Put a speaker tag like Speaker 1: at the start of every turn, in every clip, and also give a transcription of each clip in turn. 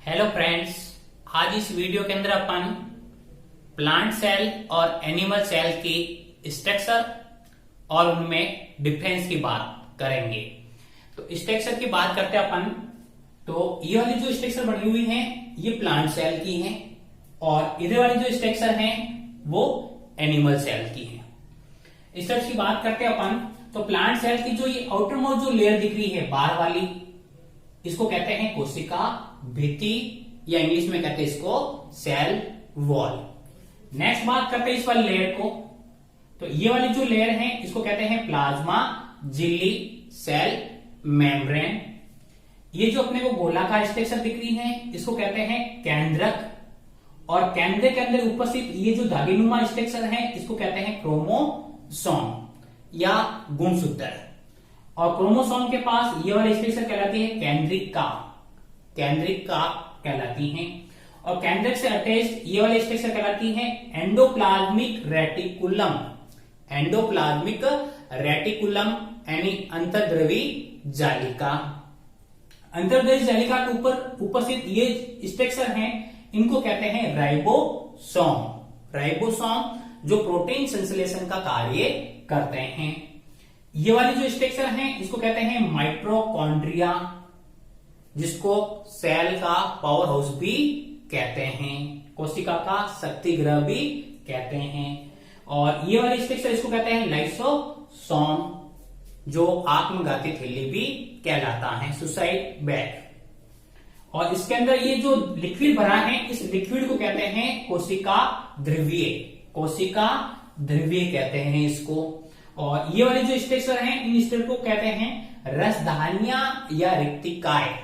Speaker 1: Hello friends, आज इस video के अंदर अपन प्लांट सेल और एनिमल सेल की स्ट्रक्चर और उनमें डिफरेंस की बात करेंगे। तो स्ट्रक्चर की बात करते हैं अपन, तो ये वाली जो स्ट्रक्चर बनी हुई है ये प्लांट सेल की है और इधर वाली जो स्ट्रक्चर है वो एनिमल सेल की है। स्ट्रक्चर की बात करते हैं अपन, तो प्लांट सेल की जो ये आउटर मोस्ट जो लेयर दिख रही है बाहर वाली, इसको कहते हैं कोशिका भित्ति या इंग्लिश में कहते हैं इसको सेल वॉल। नेक्स्ट बात करते हैं इस वाली लेयर को, तो ये वाली जो लेयर है इसको कहते हैं प्लाज्मा झिल्ली सेल मेम्ब्रेन। ये जो अपने को गोलाकार स्ट्रक्चर दिख रही है इसको कहते हैं केंद्रक, और केंद्र के अंदर उपस्थित ये जो धागेनुमा स्ट्रक्चर है इसको कहते हैं क्रोमोसोम या गुणसूत्र। और क्रोमोसोम के पास ये वाली स्ट्रक्चर कहलाती है केंद्रिका, केंद्रिका कहलाती है। और केंद्रक से अटैच्ड ये वाली स्ट्रक्चर कहलाती है एंडोप्लाज्मिक रेटिकुलम, एंडोप्लाज्मिक रेटिकुलम यानी अंतर्द्रवी जालिका। अंतर्द्रवी जालिका के ऊपर उपस्थित ये स्ट्रक्चर हैं इनको कहते हैं राइबोसोम, राइबोसोम जो प्रोटीन संश्लेषण का कार्य करते हैं। ये वाली जो स्ट्रक्चर है इसको कहते हैं माइटोकॉन्ड्रिया, जिसको सेल का पावर हाउस भी कहते हैं, कोशिका का शक्ति गृह भी कहते हैं। और ये वाली स्ट्रक्चर इसको कहते हैं लाइसोसोम, जो आत्मघाती थैली भी कहलाता है, सुसाइड बैग। और इसके अंदर ये जो लिक्विड भरा है इस लिक्विड को कहते हैं कोशिका द्रव्य, कोशिका द्रव्य कहते हैं इसको। और ये वाले जो स्ट्रक्चर हैं इन स्ट्रक्चर को कहते हैं रसधान्या या रिक्तिकाएं,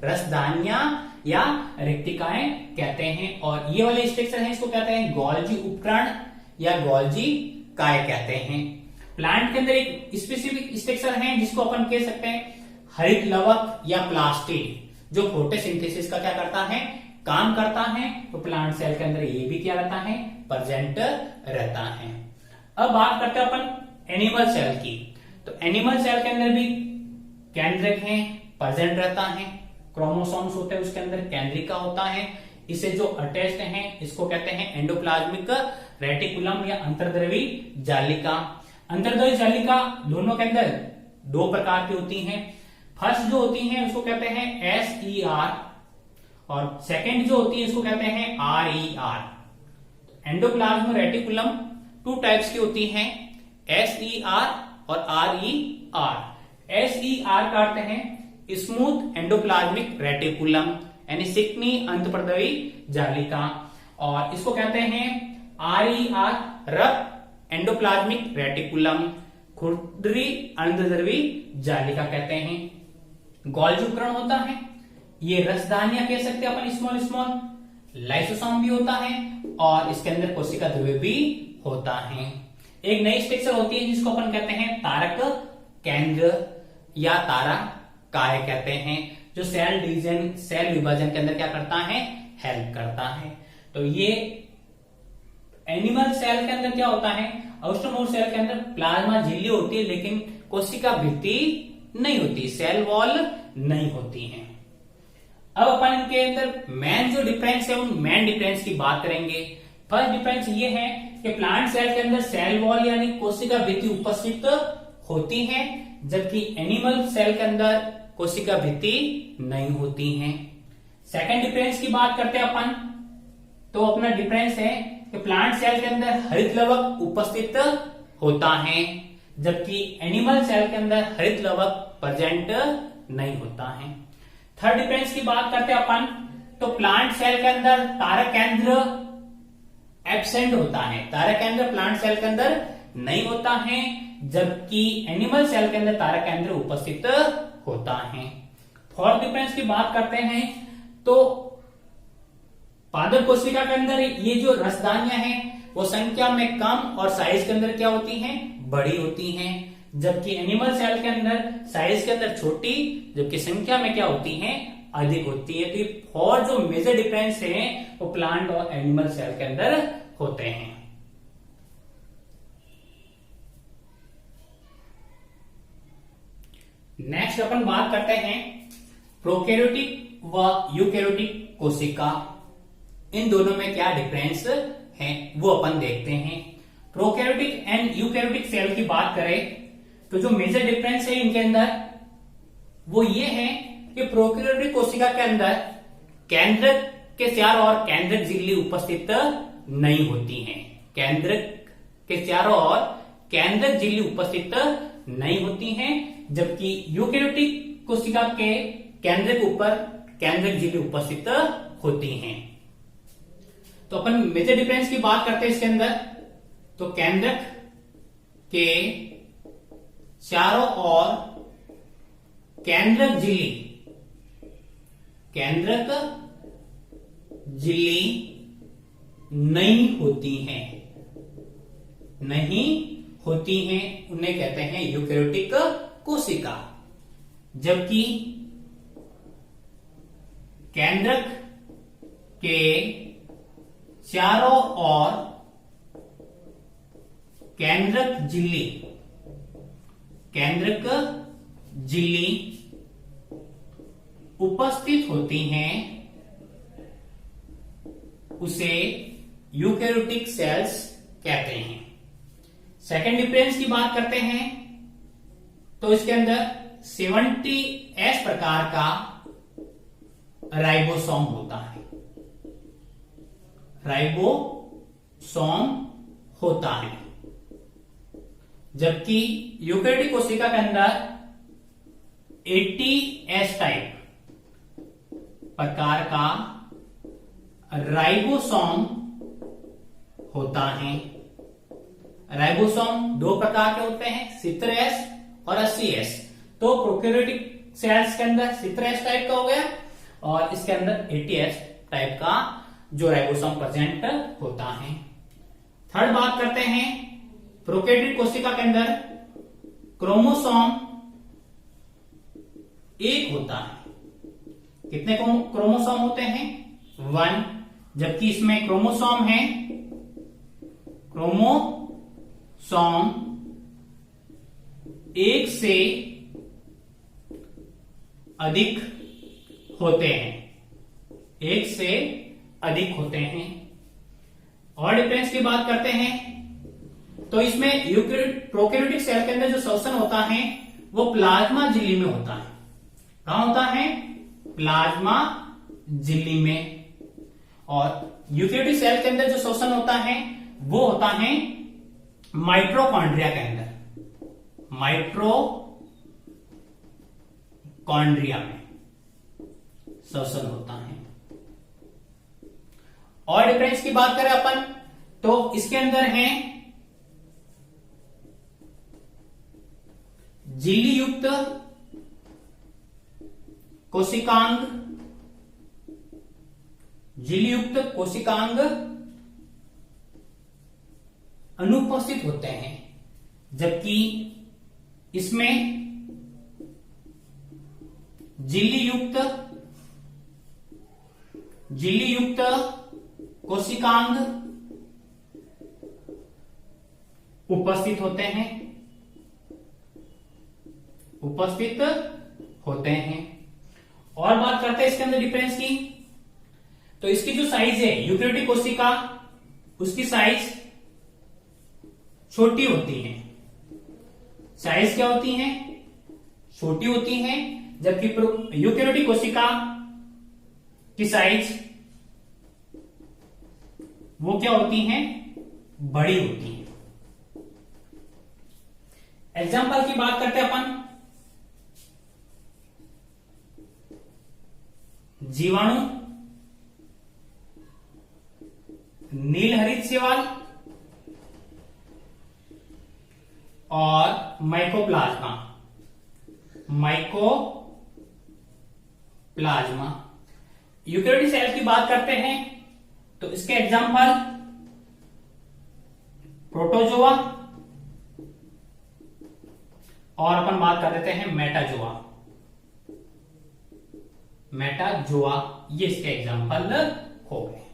Speaker 1: रसधान्या या रिक्तिकाएं कहते हैं। और ये वाले स्ट्रक्चर हैं इसको कहते हैं गोल्जी उपकरण या गोल्जी काय कहते हैं। प्लांट के अंदर एक स्पेसिफिक स्ट्रक्चर है जिसको अपन कह सकते हैं हरित लवक या प्लास्टिड, जो फोटोसिंथेसिस का क्या करता है, काम करता है। तो प्लांट सेल के अंदर ये भी क्या रहता है, प्रेजेंट रहता है। अब बात करते हैं अपन एनिमल सेल की, तो एनिमल सेल के अंदर भी केंद्रक है, प्रेजेंट रहता है, क्रोमोसोम्स होते हैं उसके अंदर केंद्रिका होता है, इसे जो अटैच्ड है इसको कहते हैं एंडोप्लाज्मिक रेटिकुलम या अंतर्द्रवी जालिका। अंतर्द्रवी जालिका दोनों के अंदर दो प्रकार की होती हैं। फर्स्ट जो होती है उसको कहते हैं SER और सेकेंड जो होती है इसको कहते हैं RER। Endoplasm reticulum two types की होती हैं, SER और RER। SER का अर्थ है स्मूथ एंडोप्लाज्मिक रेटिकुलम यानी चिकनी अंतर्द्रवी जालिका, और इसको कहते हैं RER रफ एंडोप्लाज्मिक रेटिकुलम, खुरदरी अंतर्द्रवी जालिका कहते हैं। गोल्जी उपकरण होता है, ये रसदानियां कह सकते हैं अपन, स्मॉल स्मॉल लाइसोसोम भी होता है और इसके अंदर कोशिका द्रव्य भी होता है। एक नई स्ट्रक्चर होती है जिसको अपन कहते हैं तारक केंद्र या तारा काय कहते हैं, जो सेल डिवीजन, सेल विभाजन के अंदर क्या करता है, हेल्प करता है। तो ये एनिमल सेल के अंदर क्या होता है, आउटरमोस्ट सेल के अंदर प्लाज्मा झिल्ली होती है लेकिन कोशिका भित्ति नहीं होती, सेल वॉल नहीं होती है। अब अपन इनके अंदर मेन जो डिफरेंस है उन मेन डिफरेंस की बात करेंगे। फर्स्ट डिफरेंस ये है कि प्लांट सेल के अंदर सेल वॉल यानी कोशिका भित्ति उपस्थित होती है, जबकि एनिमल सेल के अंदर कोशिका भित्ति नहीं होती है। सेकंड डिफरेंस की बात करते हैं अपन, तो अपना डिफरेंस है कि प्लांट सेल के अंदर हरित लवक उपस्थित होता है, जबकि एनिमल सेल के अंदर हरित लवक प्रेजेंट नहीं होता है। थर्ड डिफरेंस की बात करते हैं अपन, तो प्लांट सेल के अंदर तारक केंद्र एब्सेंट होता है, तारक केंद्र प्लांट सेल के अंदर नहीं होता है, जबकि एनिमल सेल के अंदर तारक केंद्र उपस्थित होता है। फोर्थ डिफरेंस की बात करते हैं, तो पादप कोशिका के अंदर ये जो रसदानियां हैं वो संख्या में कम और साइज के अंदर क्या होती हैं, बड़ी होती हैं, जबकि एनिमल सेल के अंदर साइज के अंदर छोटी जबकि संख्या में क्या होती हैं, अधिक होती है। तो ये फोर जो मेजर डिफरेंस है वो प्लांट और एनिमल सेल के अंदर होते हैं। नेक्स्ट अपन बात करते हैं प्रोकैरियोटिक व यूकेरियोटिक कोशिका, इन दोनों में क्या डिफरेंस है वो अपन देखते हैं। प्रोकैरियोटिक एंड यूकेरियोटिक सेल की बात करें तो जो मेजर डिफरेंस है इनके अंदर वो ये है कि प्रोकैरियोटिक कोशिका के अंदर केंद्रक के चारों ओर केंद्रक झिल्ली उपस्थित नहीं होती हैं। केंद्रक के चारों ओर केंद्रक झिल्ली उपस्थित नहीं होती हैं, जबकि यूकेरियोटिक कोशिका के केंद्रक ऊपर केंद्रक झिल्ली उपस्थित होती हैं। तो अपन मेजर डिफरेंस की बात करते हैं इसके अंदर, तो केंद्रक के चारों ओर केंद्रक झिल्ली नहीं होती हैं, उन्हें कहते हैं यूकेरियोटिक कोशिका। जबकि केंद्रक के चारों ओर केंद्रक झिल्ली उपस्थित होती हैं, उसे यूकेरियोटिक सेल्स कहते हैं। सेकेंड डिफरेंस की बात करते हैं तो इसके अंदर 70S प्रकार का राइबोसोम होता है, जबकि यूकेरियोटिक कोशिका के अंदर 80S टाइप प्रकार का राइबोसोम होता है। राइबोसोम दो प्रकार के होते हैं, 70S और 80S। तो प्रोकैरियोटिक सेल्स के अंदर 70S टाइप का हो गया और इसके अंदर 80S टाइप का जो राइबोसोम प्रेजेंट होता है। थर्ड बात करते हैं, प्रोकैरियोटिक कोशिका के अंदर क्रोमोसोम एक होता है। कितने क्रोमोसोम होते हैं? 1। जबकि इसमें क्रोमोसोम एक से अधिक होते हैं। और डिफरेंस की बात करते हैं तो इसमें प्रोकैरियोटिक सेल के अंदर जो श्वसन होता है वो प्लाज्मा झिल्ली में होता है। कहां होता है? प्लाज्मा झिल्ली में। और यूकेरियोटिक सेल के अंदर जो श्वसन होता है वो होता है माइटोकॉन्ड्रिया के अंदर, माइटोकॉन्ड्रिया में श्वसन होता है। और डिफरेंस की बात करें अपन तो इसके अंदर है झिल्ली युक्त कोशिकांग अनुपस्थित होते हैं, जबकि इसमें झिल्ली युक्त कोशिकांग उपस्थित होते हैं। और बात करते हैं इसके अंदर डिफरेंस की, तो इसकी जो साइज है यूकेरियोटिक कोशिका, उसकी साइज छोटी होती है। साइज क्या होती है? छोटी होती है। जबकि यूकेरियोटिक कोशिका की साइज वो क्या होती हैं? बड़ी होती है। एग्जाम्पल की बात करते हैं अपन, जीवाणु, नीलहरित शैवाल और माइकोप्लाज्मा। यूकेरियोटिक सेल की बात करते हैं तो इसके एग्जाम्पल प्रोटोजोआ और अपन बात कर देते हैं मेटाजोआ, ये इसके एग्जाम्पल हो गए।